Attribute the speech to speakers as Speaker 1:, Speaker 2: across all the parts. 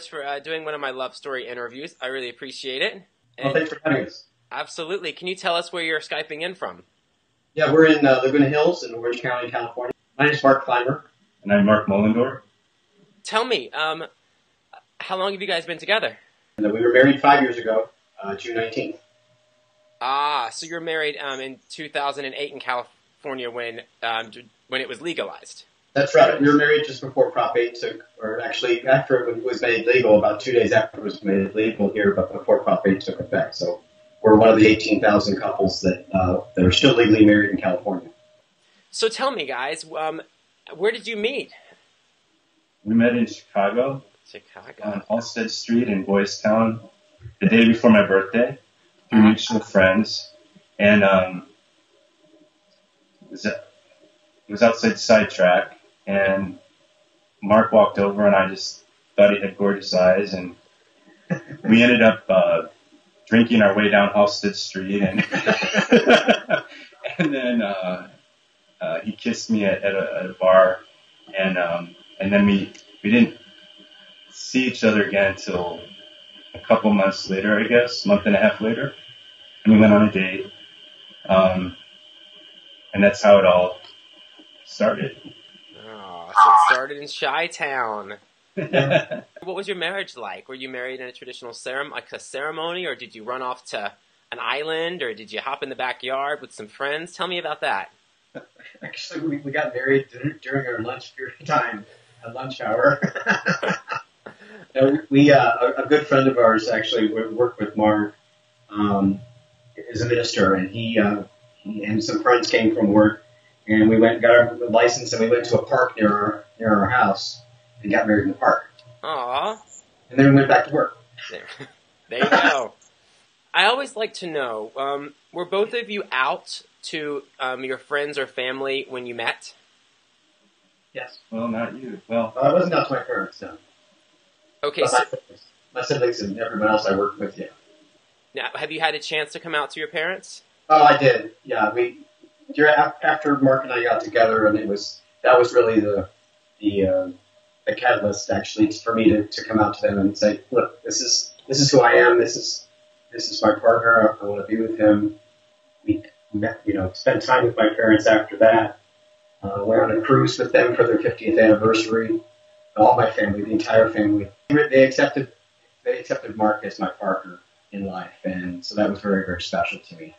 Speaker 1: much for doing one of my love story interviews. I really appreciate it.
Speaker 2: Well, thanks for having us.
Speaker 1: Absolutely. Can you tell us where you're Skyping in from?
Speaker 2: Yeah, we're in Laguna Hills in Orange County, California. My name's Marc.
Speaker 3: And I'm Marc Mullendorf.
Speaker 1: Tell me, how long have you guys been together?
Speaker 2: And we were married 5 years ago, June 19th.
Speaker 1: Ah, so you're married in 2008 in California when it was legalized.
Speaker 2: That's right. We were married just before Prop 8 took, or actually after it was made legal, about 2 days after it was made legal here, but before Prop 8 took effect. So we're one of the 18,000 couples that are still legally married in California.
Speaker 1: So tell me, guys, where did you meet?
Speaker 3: We met in Chicago.
Speaker 1: Chicago.
Speaker 3: On Halsted Street in Boys Town the day before my birthday through mutual friends. And it was outside Sidetrack. And Marc walked over, and I just thought he had gorgeous eyes. And we ended up drinking our way down Halsted Street. And, and then he kissed me at a bar. And then we didn't see each other again until a couple months later, I guess, month and a half later. And we went on a date. And that's how it all started.
Speaker 1: Oh, so it started in Chi-Town. What was your marriage like? Were you married in a traditional ceremony, or did you run off to an island, or did you hop in the backyard with some friends? Tell me about that.
Speaker 2: Actually, we got married during our lunch period time, a lunch hour. A good friend of ours actually worked with Marc as a minister, and he and some friends came from work, and we went and got our license, and we went to a park near our house and got married in the park.
Speaker 1: Aww.
Speaker 2: And then we went back to work.
Speaker 1: There you go. I always like to know, were both of you out to your friends or family when you met?
Speaker 2: Yes.
Speaker 3: Well, not you. Well,
Speaker 2: I wasn't out to my parents, no.
Speaker 1: Okay,
Speaker 2: But
Speaker 1: so
Speaker 2: my siblings and everyone else I worked with, yeah.
Speaker 1: now, have you had a chance to come out to your parents?
Speaker 2: Oh, I did. Yeah, after Marc and I got together, and that was really the catalyst actually for me to come out to them and say, look, this is who I am. This is my partner. I want to be with him. We met, spent time with my parents after that. Went on a cruise with them for their 50th anniversary. All my family, the entire family, they accepted Marc as my partner in life, and so that was very, very special to me.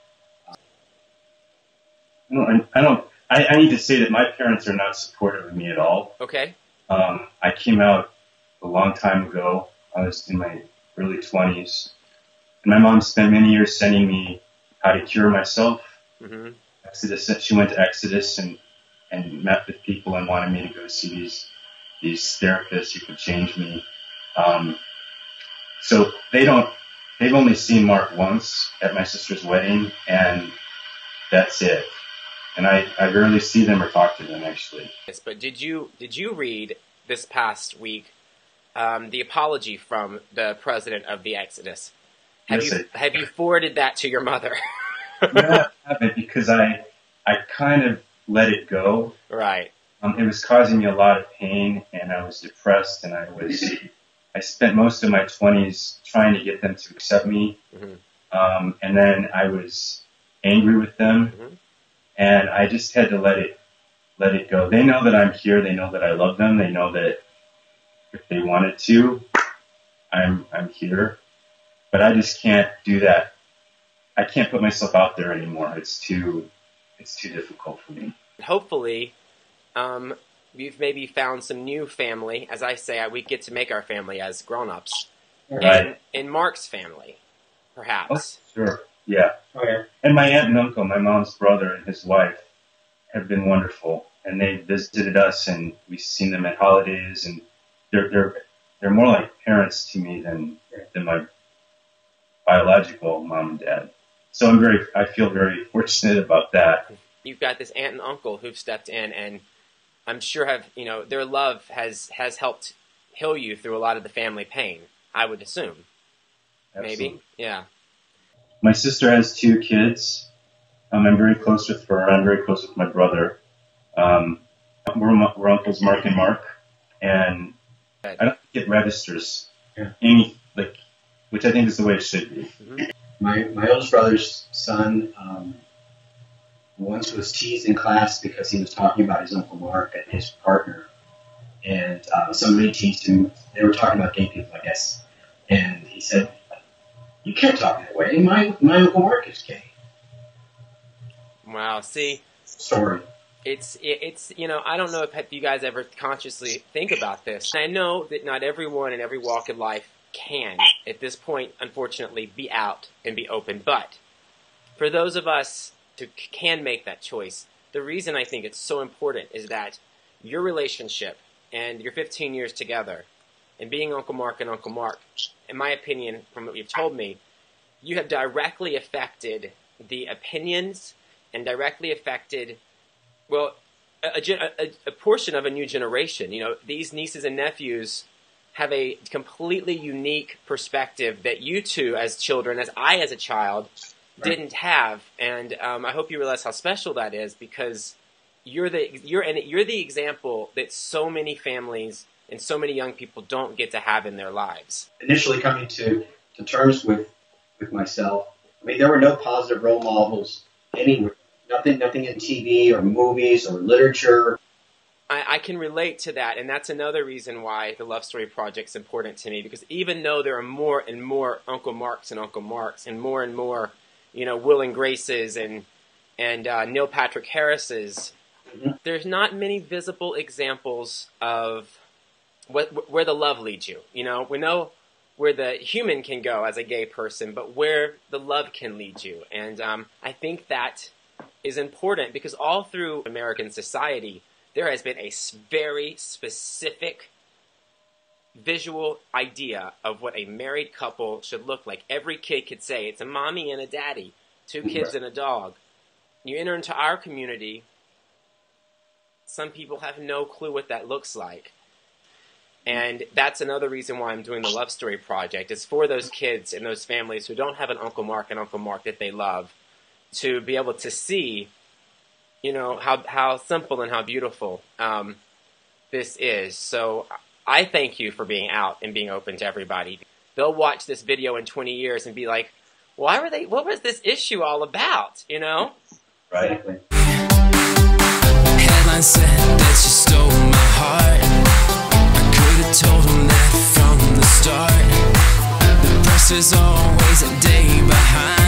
Speaker 3: I need to say that my parents are not supportive of me at all.
Speaker 1: Okay.
Speaker 3: I came out a long time ago. I was in my early 20s. And my mom spent many years sending me how to cure myself. Mm-hmm. Exodus. She went to Exodus and met with people and wanted me to go see these therapists who could change me. So they've only seen Marc once at my sister's wedding, and that's it. And I rarely see them or talk to them, actually.
Speaker 1: Yes, but did you read this past week the apology from the president of the Exodus? Have you forwarded that to your mother?
Speaker 3: No, I haven't, because I kind of let it go.
Speaker 1: Right.
Speaker 3: It was causing me a lot of pain, and I was depressed, and I spent most of my 20s trying to get them to accept me. Mm-hmm. And then I was angry with them. Mm-hmm. And I just had to let it go. They know that I'm here. They know that I love them. They know that if they wanted to, I'm here. But I just can't do that. I can't put myself out there anymore. It's too difficult for me.
Speaker 1: Hopefully, you've maybe found some new family. As I say, we get to make our family as grown-ups.
Speaker 3: Right.
Speaker 1: In Marc's family, perhaps.
Speaker 3: Oh, sure. Yeah.
Speaker 2: Oh, yeah.
Speaker 3: And my aunt and uncle, my mom's brother and his wife, have been wonderful. And they visited us, and we've seen them at holidays, and they're more like parents to me than my biological mom and dad. So I feel very fortunate about that.
Speaker 1: You've got this aunt and uncle who've stepped in, and I'm sure their love has helped heal you through a lot of the family pain, I would assume.
Speaker 3: Absolutely.
Speaker 1: Maybe? Yeah.
Speaker 3: My sister has 2 kids. I'm very close with her. I'm very close with my brother. We're uncles Marc and Marc, and I don't think it registers which I think is the way it should be.
Speaker 1: Mm-hmm.
Speaker 2: My oldest brother's son once was teased in class because he was talking about his Uncle Mark and his partner. And somebody teased him. They were talking about gay people, I guess. And he said, "You can't talk that way. My Uncle Mark is gay."
Speaker 1: Wow. See,
Speaker 2: sorry.
Speaker 1: It's I don't know if you guys ever consciously think about this. I know that not everyone in every walk of life can, at this point, unfortunately, be out and be open. But for those of us who can make that choice, the reason I think it's so important is that your relationship and your 15 years together and being Uncle Mark and Uncle Mark, in my opinion, from what you've told me, you have directly affected the opinions and directly affected, well, a portion of a new generation. These nieces and nephews have a completely unique perspective that you two as children, as a child, didn't have. And I hope you realize how special that is, because you're the example that so many families and so many young people don't get to have in their lives.
Speaker 2: Initially coming to terms with myself, I mean, there were no positive role models anywhere. Nothing in TV or movies or literature.
Speaker 1: I can relate to that, and that's another reason why the Love Story Project's important to me, because even though there are more and more Uncle Marks and more, Will and Graces and Neil Patrick Harris's, mm-hmm. There's not many visible examples of where the love leads you. We know where the human can go as a gay person, but where the love can lead you. And I think that is important, because all through American society, there has been a very specific visual idea of what a married couple should look like. Every kid could say, it's a mommy and a daddy, 2 kids and a dog. You enter into our community, some people have no clue what that looks like. And that's another reason why I'm doing the Love Story Project, is for those kids and those families who don't have an Uncle Mark and Uncle Mark that they love, to be able to see, how simple and how beautiful this is. So I thank you for being out and being open to everybody. They'll watch this video in 20 years and be like, what was this issue all about,
Speaker 3: Right.
Speaker 4: Headline said that you stole my heart. I could have told him that from the start. The press is always a day behind.